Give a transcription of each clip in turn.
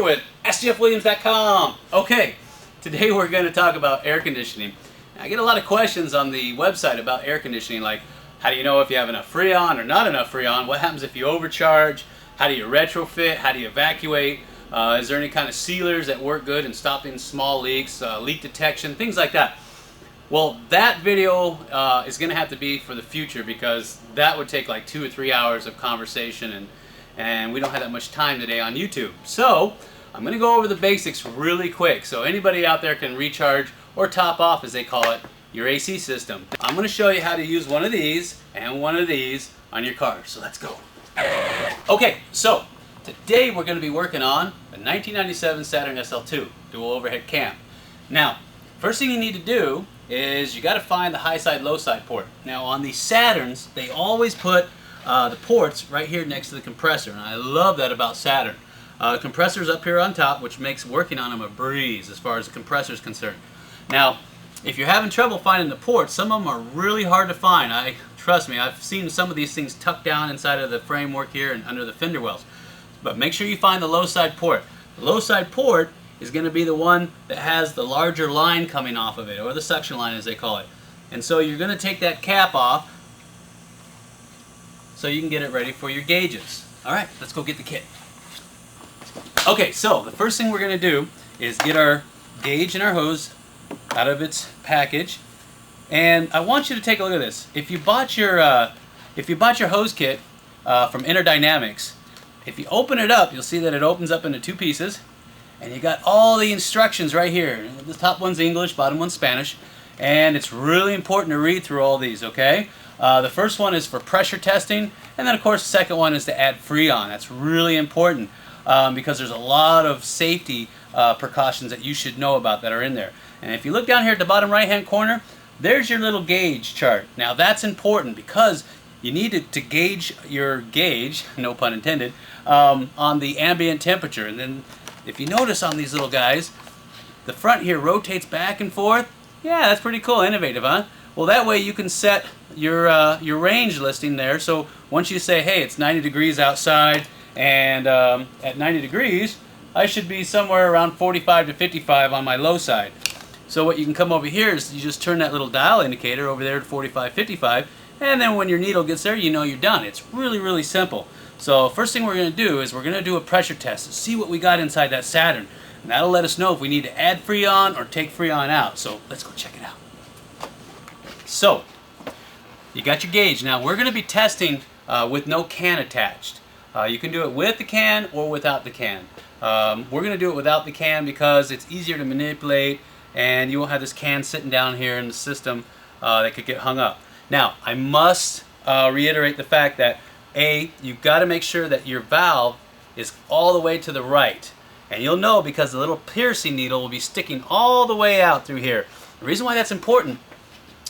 With sjfwilliams.com. Okay, today we're going to talk about air conditioning. I get a lot of questions on the website about air conditioning, like how do you know if you have enough Freon or not enough Freon? What happens if you overcharge? How do you retrofit? How do you evacuate? Is there any kind of sealers that work good in stopping small leaks, leak detection, things like that? Well, that video is going to have to be for the future because that would take like 2 or 3 hours of conversation, and we don't have that much time today on YouTube. So I'm going to go over the basics really quick so anybody out there can recharge or top off, as they call it, your AC system. I'm going to show you how to use one of these and one of these on your car. So let's go. Okay, so today we're going to be working on a 1997 Saturn SL2 dual overhead cam. Now, first thing you need to do is you got to find the high side low side port. Now on these Saturns, they always put the ports right here next to the compressor, and I love that about Saturn. Compressor's up here on top, which makes working on them a breeze as far as the compressor is concerned. Now, if you're having trouble finding the ports, some of them are really hard to find. Trust me, I've seen some of these things tucked down inside of the framework here and under the fender wells. But make sure you find the low side port. The low side port is going to be the one that has the larger line coming off of it, or the suction line as they call it. And so you're going to take that cap off so you can get it ready for your gauges. Alright, let's go get the kit. Okay, so the first thing we're going to do is get our gauge and our hose out of its package. And I want you to take a look at this. If you bought your hose kit from Interdynamics, if you open it up, you'll see that it opens up into 2 pieces. And you got all the instructions right here. The top one's English, bottom one's Spanish. And it's really important to read through all these, okay? The first one is for pressure testing, and then of course the second one is to add Freon. That's really important because there's a lot of safety precautions that you should know about that are in there. And if you look down here at the bottom right hand corner, there's your little gauge chart. Now that's important because you need to gauge your gauge, no pun intended, on the ambient temperature. And then if you notice on these little guys, the front here rotates back and forth. Yeah, that's pretty cool, innovative, huh? Well, that way you can set your range listing there. So once you say, hey, it's 90 degrees outside, and at 90 degrees, I should be somewhere around 45 to 55 on my low side. So what you can come over here is you just turn that little dial indicator over there to 45, 55, and then when your needle gets there, you know you're done. It's really, really simple. So first thing we're going to do is we're going to do a pressure test to see what we got inside that Saturn. And that'll let us know if we need to add Freon or take Freon out. So let's go check it out. So, you got your gauge. Now we're going to be testing with no can attached. You can do it with the can or without the can. We're going to do it without the can because it's easier to manipulate and you won't have this can sitting down here in the system that could get hung up. Now, I must reiterate the fact that you've got to make sure that your valve is all the way to the right. And you'll know because the little piercing needle will be sticking all the way out through here. The reason why that's important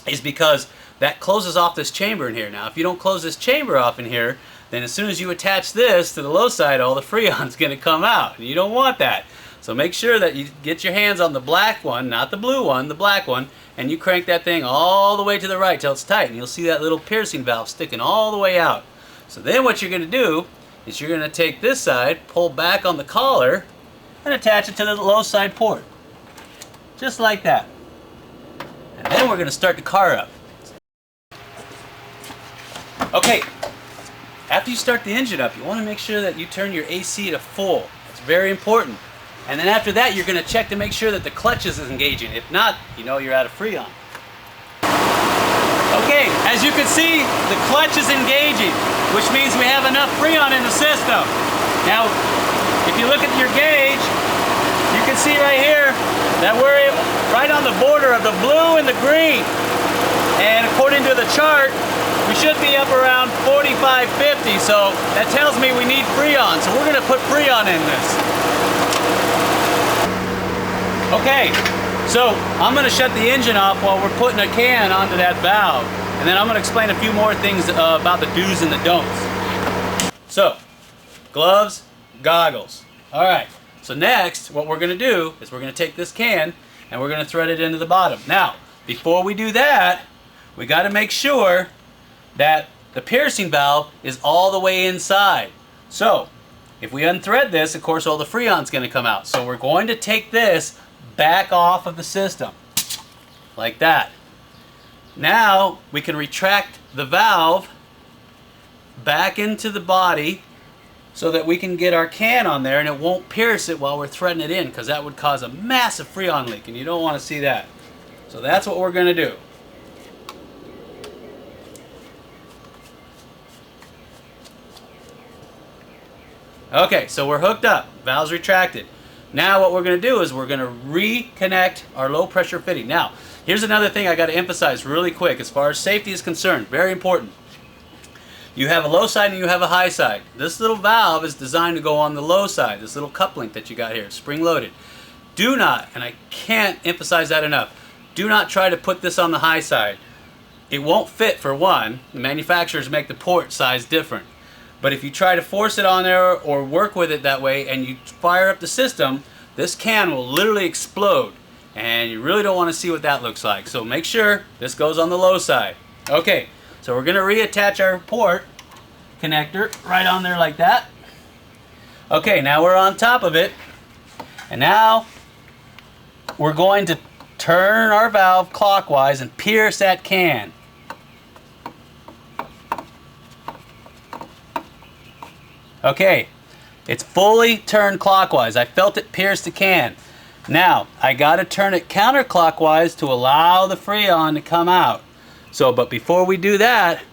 is because that closes off this chamber in here. Now, if you don't close this chamber off in here, then as soon as you attach this to the low side, all the Freon's going to come out. And you don't want that. So make sure that you get your hands on the black one, not the blue one, the black one, and you crank that thing all the way to the right till it's tight. And you'll see that little piercing valve sticking all the way out. So then what you're going to do is you're going to take this side, pull back on the collar, and attach it to the low side port. Just like that. And then we're going to start the car up. Okay, after you start the engine up, you want to make sure that you turn your AC to full. It's very important. And then after that, you're going to check to make sure that the clutch is engaging. If not, you know you're out of Freon. Okay, as you can see, the clutch is engaging, which means we have enough Freon in the system. Now, if you look at your gauge, you can see right here that we're right on the border of the blue and the green. And according to the chart, we should be up around 45, 50. So that tells me we need Freon. So we're going to put Freon in this. Okay, so I'm going to shut the engine off while we're putting a can onto that valve. And then I'm going to explain a few more things about the do's and the don'ts. So, gloves, goggles. All right. So next, what we're going to do is we're going to take this can and we're going to thread it into the bottom. Now, before we do that, we got to make sure that the piercing valve is all the way inside. So, If we unthread this, of course, all the Freon's going to come out. So we're going to take this back off of the system, like that. Now we can retract the valve back into the body so that we can get our can on there and it won't pierce it while we're threading it in, because that would cause a massive Freon leak and you don't want to see that. So that's what we're going to do. Okay, so we're hooked up, valve's retracted. Now what we're going to do is we're going to reconnect our low pressure fitting. Now, here's another thing I got to emphasize really quick as far as safety is concerned, very important. You have a low side and you have a high side. This little valve is designed to go on the low side, this little cup link that you got here, spring loaded. Do not, and I can't emphasize that enough, do not try to put this on the high side. It won't fit, for one. The manufacturers make the port size different. But if you try to force it on there or work with it that way and you fire up the system, this can will literally explode. And you really don't want to see what that looks like. So make sure this goes on the low side. Okay, so we're going to reattach our port connector right on there like that. Okay, now we're on top of it. And now we're going to turn our valve clockwise and pierce that can. Okay, it's fully turned clockwise. I felt it pierce the can. Now, I got to turn it counterclockwise to allow the Freon to come out. So, but before we do that,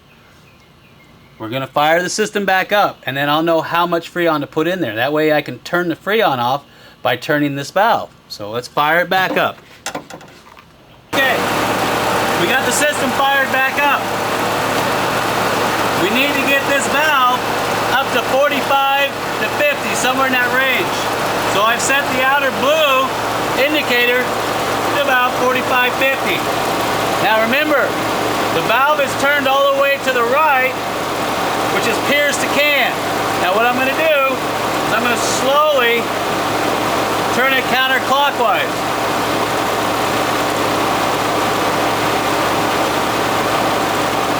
we're going to fire the system back up, and then I'll know how much Freon to put in there. That way I can turn the Freon off by turning this valve. So let's fire it back up. Okay, we got the system fired back up. We need to get this valve up to 45 to 50, somewhere in that range. So I've set the outer blue indicator to about 45, 50. Now remember, the valve is turned all the way to the right, which is pierced the can. Now what I'm going to do is I'm going to slowly turn it counterclockwise.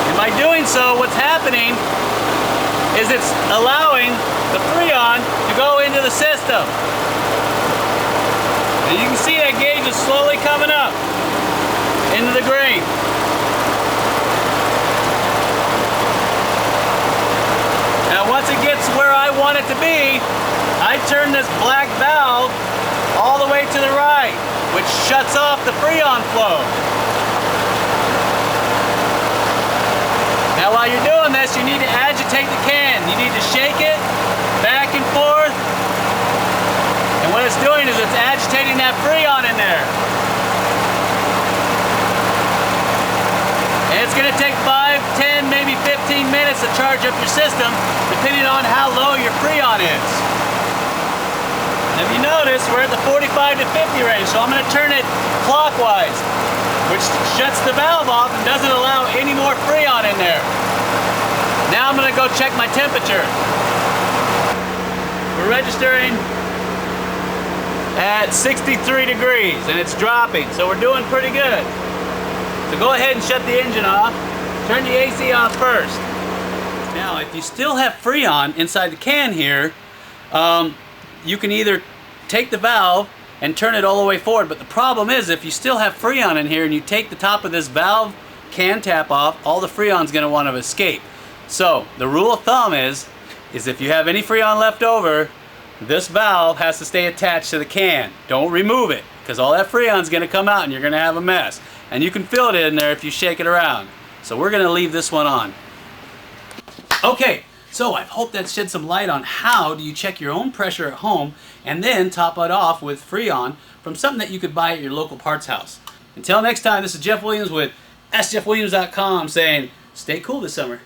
And by doing so, what's happening is it's allowing the Freon to go into the system. And you can see that gauge is slowly coming up into the grain. Now once it gets where I want it to be, I turn this black valve all the way to the right, which shuts off the Freon flow. Now while you're doing this, you need to agitate the can. You need to shake it back and forth. And what it's doing is it's agitating that Freon in there. And it's going to take 5, 10, maybe 15 minutes to charge up your system, depending on how low your Freon is. And if you notice, we're at the 45 to 50 range, so I'm going to turn it clockwise, which shuts the valve off and doesn't allow any more Freon in there. Now I'm going to go check my temperature. We're registering at 63 degrees and it's dropping, so we're doing pretty good. So go ahead and shut the engine off. Turn the AC off first. Now if you still have Freon inside the can here, you can either take the valve and turn it all the way forward, but the problem is if you still have Freon in here and you take the top of this valve can tap off, all the Freon's going to want to escape. So the rule of thumb is if you have any Freon left over, this valve has to stay attached to the can. Don't remove it, because all that Freon's going to come out and you're going to have a mess. And you can feel it in there if you shake it around. So we're going to leave this one on. Okay, so I hope that shed some light on how do you check your own pressure at home and then top it off with Freon from something that you could buy at your local parts house. Until next time, this is Jeff Williams with AskJeffWilliams.com saying, stay cool this summer.